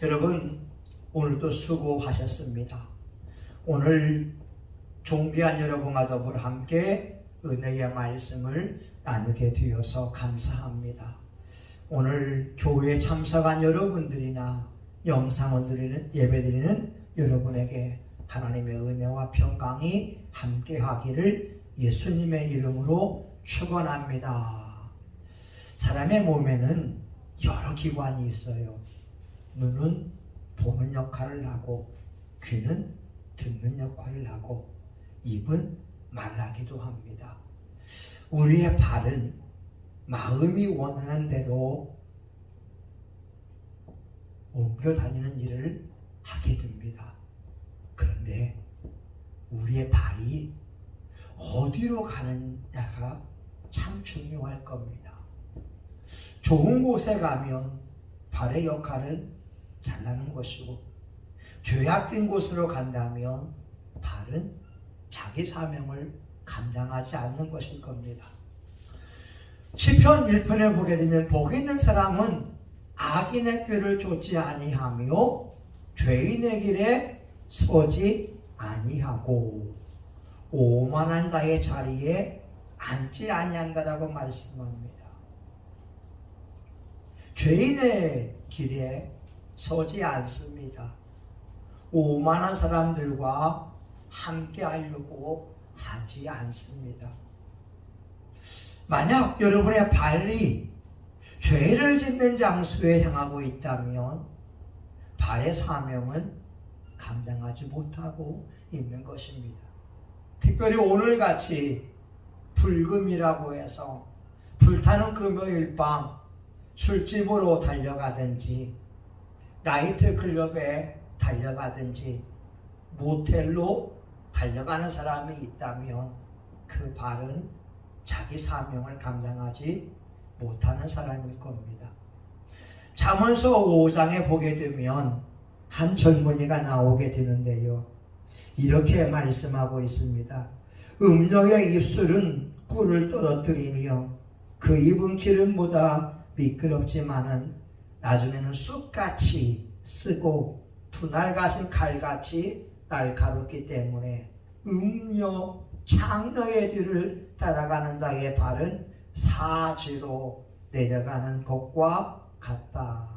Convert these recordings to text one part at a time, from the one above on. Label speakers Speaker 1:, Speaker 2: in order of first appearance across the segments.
Speaker 1: 여러분, 오늘도 수고하셨습니다. 오늘 존귀한 여러분과 더불어 함께 은혜의 말씀을 나누게 되어서 감사합니다. 오늘 교회에 참석한 여러분들이나 영상을 드리는, 예배드리는 여러분에게 하나님의 은혜와 평강이 함께하기를 예수님의 이름으로 축원합니다. 사람의 몸에는 여러 기관이 있어요. 눈은 보는 역할을 하고, 귀는 듣는 역할을 하고, 입은 말하기도 합니다. 우리의 발은 마음이 원하는 대로 옮겨 다니는 일을 하게 됩니다. 그런데 우리의 발이 어디로 가느냐가 참 중요할 겁니다. 좋은 곳에 가면 발의 역할은 잘나는 것이고, 죄악된 곳으로 간다면 발은 자기 사명을 감당하지 않는 것일 겁니다. 시편 1편에 보게 되면 복 있는 사람은 악인의 꾀를 쫓지 아니하며 죄인의 길에 서지 아니하고 오만한 자의 자리에 앉지 아니한다라고 말씀합니다. 죄인의 길에 서지 않습니다. 오만한 사람들과 함께 하려고 하지 않습니다. 만약 여러분의 발이 죄를 짓는 장소에 향하고 있다면 발의 사명은 감당하지 못하고 있는 것입니다. 특별히 오늘같이 불금이라고 해서 불타는 금요일 밤 술집으로 달려가든지 나이트클럽에 달려가든지 모텔로 달려가는 사람이 있다면 그 발은 자기 사명을 감당하지 못하는 사람일 겁니다. 잠언서 5장에 보게 되면 한 젊은이가 나오게 되는데요. 이렇게 말씀하고 있습니다. 음녀의 입술은 꿀을 떨어뜨리며 그 입은 기름보다 미끄럽지만은 나중에는 쑥같이 쓰고 분할 가신 칼같이 날카롭기 때문에 음녀 창녀의 뒤를 따라가는 자의 발은 사지로 내려가는 것과 같다.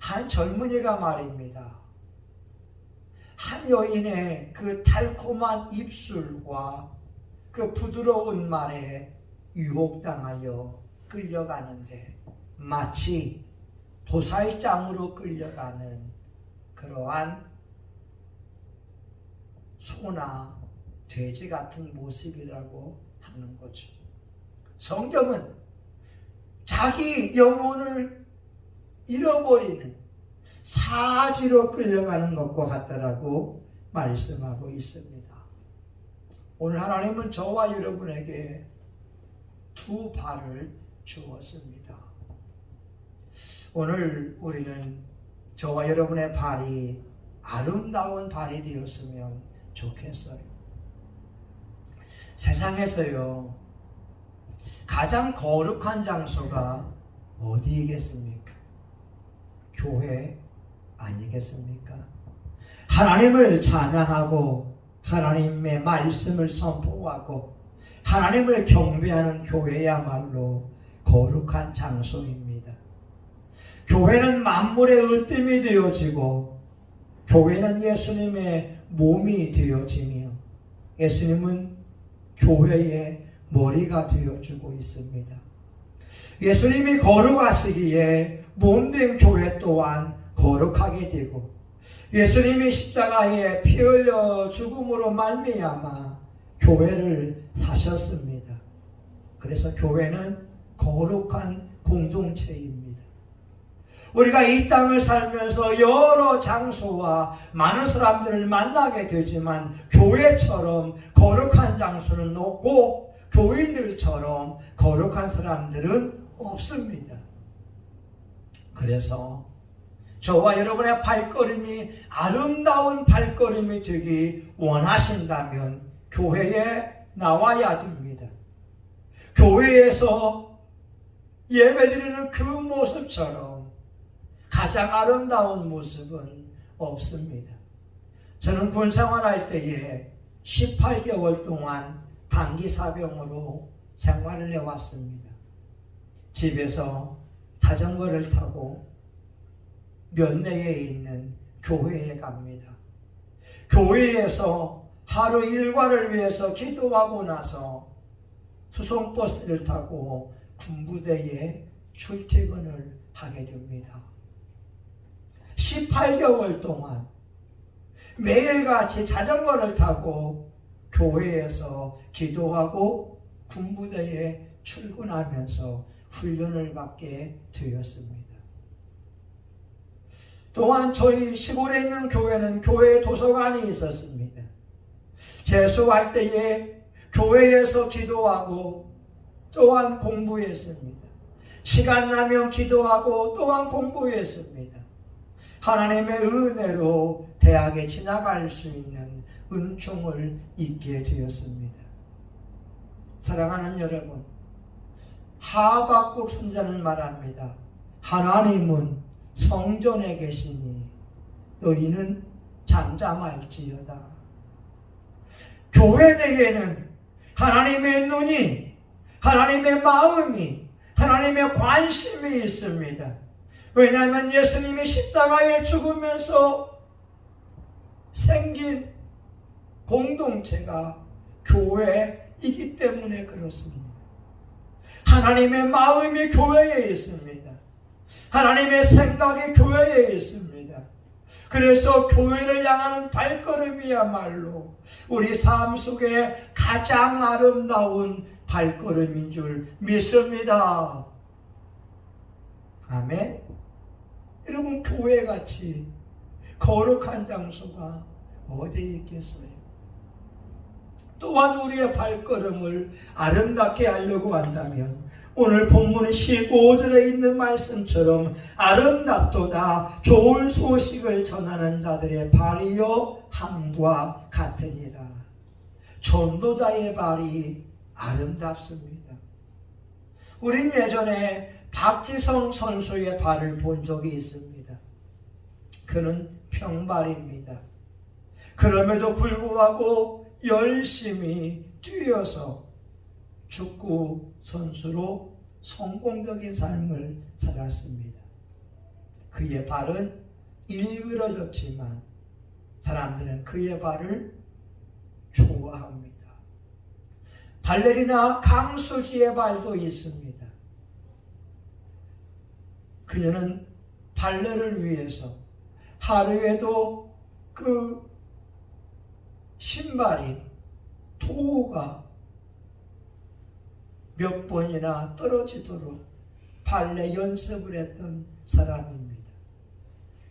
Speaker 1: 한 젊은이가 말입니다. 한 여인의 그 달콤한 입술과 그 부드러운 말에 유혹당하여 끌려가는데 마치 도살장으로 끌려가는 그러한 소나 돼지 같은 모습이라고 하는 거죠. 성경은 자기 영혼을 잃어버리는 사지로 끌려가는 것과 같다라고 말씀하고 있습니다. 오늘 하나님은 저와 여러분에게 두 발을 주었습니다. 오늘 우리는 저와 여러분의 발이 아름다운 발이 되었으면 좋겠어요. 세상에서요, 가장 거룩한 장소가 어디이겠습니까? 교회 아니겠습니까? 하나님을 찬양하고 하나님의 말씀을 선포하고 하나님을 경배하는 교회야말로 거룩한 장소입니다. 교회는 만물의 으뜸이 되어지고 교회는 예수님의 몸이 되어지며 예수님은 교회의 머리가 되어주고 있습니다. 예수님이 거룩하시기에 몸된 교회 또한 거룩하게 되고 예수님이 십자가에 피 흘려 죽음으로 말미암아 교회를 사셨습니다. 그래서 교회는 거룩한 공동체입니다. 우리가 이 땅을 살면서 여러 장소와 많은 사람들을 만나게 되지만 교회처럼 거룩한 장소는 없고 교인들처럼 거룩한 사람들은 없습니다. 그래서 저와 여러분의 발걸음이 아름다운 발걸음이 되기 원하신다면 교회에 나와야 됩니다. 교회에서 예배드리는 그 모습처럼 가장 아름다운 모습은 없습니다. 저는 군 생활할 때에 18개월 동안 단기 사병으로 생활을 해왔습니다. 집에서 자전거를 타고 면내에 있는 교회에 갑니다. 교회에서 하루 일과를 위해서 기도하고 나서 수송버스를 타고 군부대에 출퇴근을 하게 됩니다. 18개월 동안 매일같이 자전거를 타고 교회에서 기도하고 군부대에 출근하면서 훈련을 받게 되었습니다. 또한 저희 시골에 있는 교회는 교회 도서관이 있었습니다. 재수할 때에 교회에서 기도하고 또한 공부했습니다. 시간 나면 기도하고 또한 공부했습니다. 하나님의 은혜로 대학에 지나갈 수 있는 은총을 잊게 되었습니다. 사랑하는 여러분, 하박국 선지자는 말합니다. 하나님은 성전에 계시니 너희는 잠잠할지어다. 교회 내에는 하나님의 눈이, 하나님의 마음이, 하나님의 관심이 있습니다. 왜냐하면 예수님이 십자가에 죽으면서 생긴 공동체가 교회이기 때문에 그렇습니다. 하나님의 마음이 교회에 있습니다. 하나님의 생각이 교회에 있습니다. 그래서 교회를 향하는 발걸음이야말로 우리 삶 속에 가장 아름다운 발걸음인 줄 믿습니다. 아멘. 여러분, 교회같이 거룩한 장소가 어디에 있겠어요? 또한 우리의 발걸음을 아름답게 하려고 한다면 오늘 본문 15절에 있는 말씀처럼 아름답도다 좋은 소식을 전하는 자들의 발이요 함과 같으니라. 전도자의 발이 아름답습니다. 우린 예전에 박지성 선수의 발을 본 적이 있습니다. 그는 평발입니다. 그럼에도 불구하고 열심히 뛰어서 축구 선수로 성공적인 삶을 살았습니다. 그의 발은 일그러졌지만 사람들은 그의 발을 좋아합니다. 발레리나 강수지의 발도 있습니다. 그녀는 발레를 위해서 하루에도 그 신발이 도구가 몇 번이나 떨어지도록 발레 연습을 했던 사람입니다.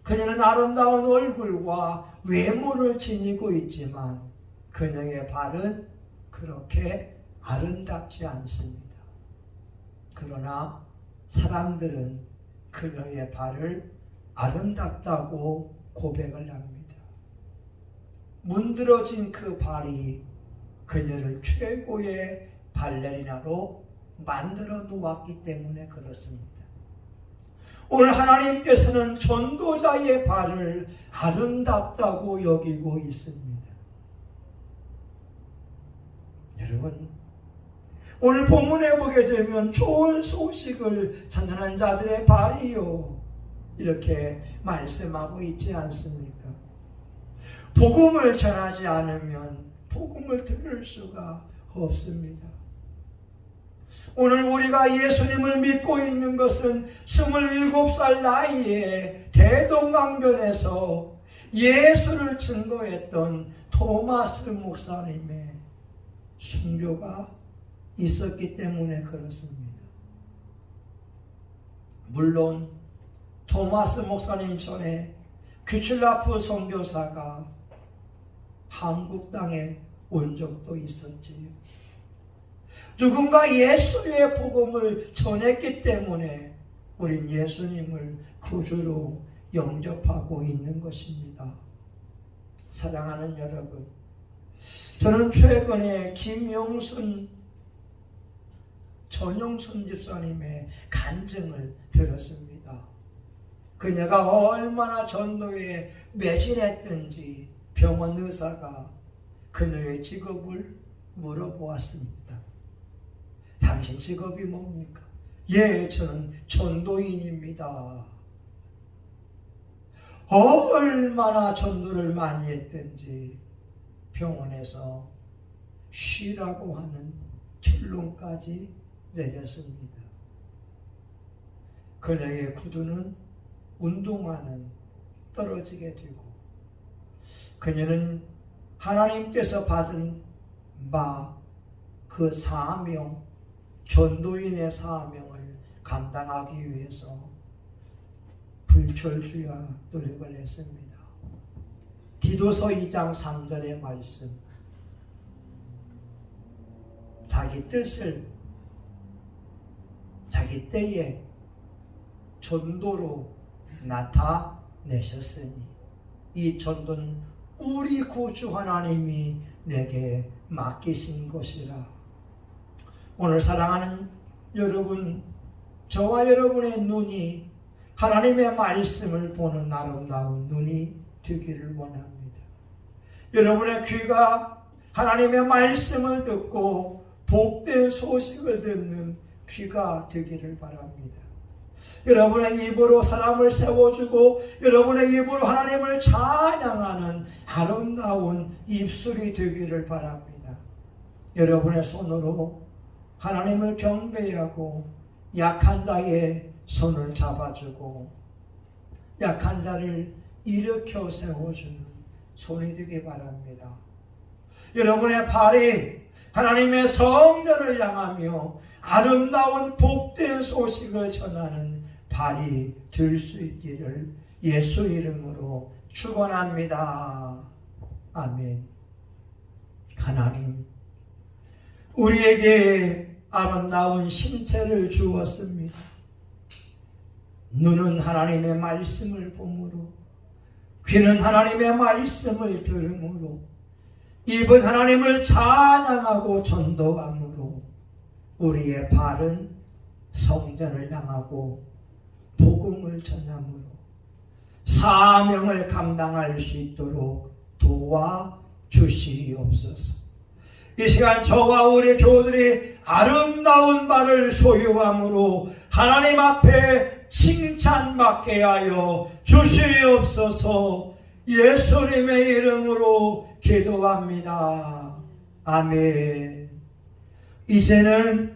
Speaker 1: 그녀는 아름다운 얼굴과 외모를 지니고 있지만 그녀의 발은 그렇게 아름답지 않습니다. 그러나 사람들은 그녀의 발을 아름답다고 고백을 합니다. 문드러진 그 발이 그녀를 최고의 발레리나로 만들어 놓았기 때문에 그렇습니다. 오늘 하나님께서는 전도자의 발을 아름답다고 여기고 있습니다. 여러분, 오늘 본문에 보게 되면 좋은 소식을 전하는 자들의 발이요 이렇게 말씀하고 있지 않습니까? 복음을 전하지 않으면 복음을 들을 수가 없습니다. 오늘 우리가 예수님을 믿고 있는 것은 27살 나이에 대동강변에서 예수를 증거했던 토마스 목사님의 순교가 있었기 때문에 그렇습니다. 물론 토마스 목사님 전에 규칠라프 선교사가 한국 땅에 온 적도 있었지요. 누군가 예수의 복음을 전했기 때문에 우린 예수님을 구주로 영접하고 있는 것입니다. 사랑하는 여러분, 저는 최근에 김영순 전영순 집사님의 간증을 들었습니다. 그녀가 얼마나 전도에 매진했든지 병원 의사가 그녀의 직업을 물어보았습니다. 당신 직업이 뭡니까? 예, 저는 전도인입니다. 얼마나 전도를 많이 했든지 병원에서 쉬라고 하는 결론까지 내렸습니다. 그녀의 구두는 운동화는 떨어지게 되고 그녀는 하나님께서 받은 그 사명, 전도인의 사명을 감당하기 위해서 불철주야 노력을 했습니다. 디도서 2장 3절의 말씀, 자기 뜻을 자기 때에 전도로 나타내셨으니 이 전도는 우리 구주 하나님이 내게 맡기신 것이라. 오늘 사랑하는 여러분, 저와 여러분의 눈이 하나님의 말씀을 보는 아름다운 눈이 되기를 원합니다. 여러분의 귀가 하나님의 말씀을 듣고 복된 소식을 듣는 귀가 되기를 바랍니다. 여러분의 입으로 사람을 세워주고 여러분의 입으로 하나님을 찬양하는 아름다운 입술이 되기를 바랍니다. 여러분의 손으로 하나님을 경배하고 약한 자의 손을 잡아주고 약한 자를 일으켜 세워주는 손이 되기 바랍니다. 여러분의 발이 하나님의 성전을 향하며 아름다운 복된 소식을 전하는 발이 될 수 있기를 예수 이름으로 축원합니다. 아멘. 하나님, 우리에게 아름다운 신체를 주었습니다. 눈은 하나님의 말씀을 보므로, 귀는 하나님의 말씀을 들으므로, 입은 하나님을 찬양하고 전도함으로, 우리의 발은 성전을 향하고 복음을 전함으로 사명을 감당할 수 있도록 도와주시옵소서. 이 시간 저와 우리 교우들이 아름다운 발을 소유함으로 하나님 앞에 칭찬받게 하여 주시옵소서. 예수님의 이름으로 기도합니다. 아멘. 이제는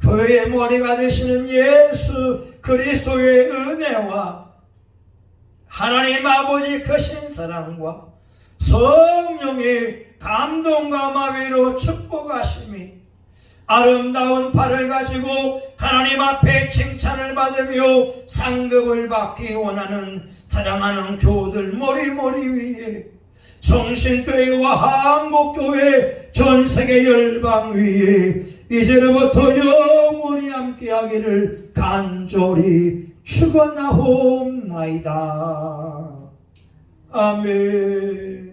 Speaker 1: 교회의 머리가 되시는 예수 그리스도의 은혜와 하나님 아버지 크신 사랑과 성령의 감동과 마비로 축복하심이 아름다운 발을 가지고 하나님 앞에 칭찬을 받으며 상급을 받기 원하는 사랑하는 교우들 머리 위에, 성신교회와 한국교회 전세계 열방 위에 이제로부터 영원히 함께하기를 간절히 축원하옵나이다. 아멘.